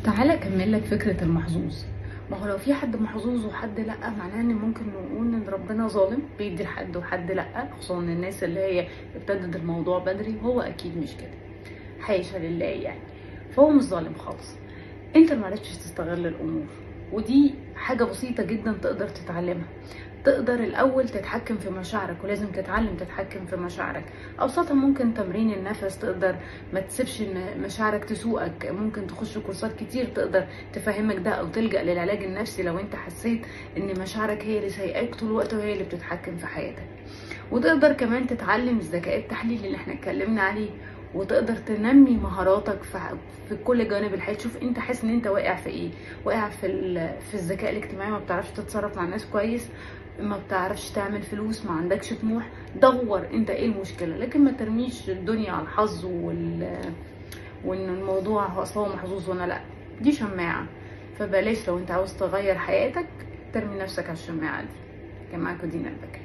تعالى اكمل لك فكره المحظوظ. ما هو لو في حد محظوظ وحد لا، معناه ان ممكن نقول ان ربنا ظالم بيدي لحد وحد لا، خصوصا الناس اللي هي ابتدت الموضوع بدري. هو اكيد مش كده، حاشا لله يعني. فهو مش ظالم خالص، انت اللي معرفتش تستغل الامور. ودي حاجه بسيطه جدا تقدر تتعلمها. تقدر الاول تتحكم في مشاعرك، ولازم تتعلم تتحكم في مشاعرك. ابسطها ممكن تمرين النفس، تقدر ما تسيبش ان مشاعرك تسوقك. ممكن تخش كورسات كتير تقدر تفهمك ده، او تلجأ للعلاج النفسي لو انت حسيت ان مشاعرك هي اللي سايقاك طول الوقت وهي اللي بتتحكم في حياتك. وتقدر كمان تتعلم الذكاء التحليلي اللي احنا اتكلمنا عليه، وتقدر تنمي مهاراتك في كل جوانب الحياه. تشوف انت حاسس ان انت واقع في ايه. واقع في الذكاء الاجتماعي، ما بتعرفش تتصرف مع الناس كويس، ما بتعرفش تعمل فلوس، ما عندكش طموح. دور انت ايه المشكله، لكن ما ترميش الدنيا على الحظ وان الموضوع هو اصلا محظوظ وانا لا. دي شماعه، فبلاش لو انت عاوز تغير حياتك ترمي نفسك على الشماعه دي. كان معاكم دينا البكري.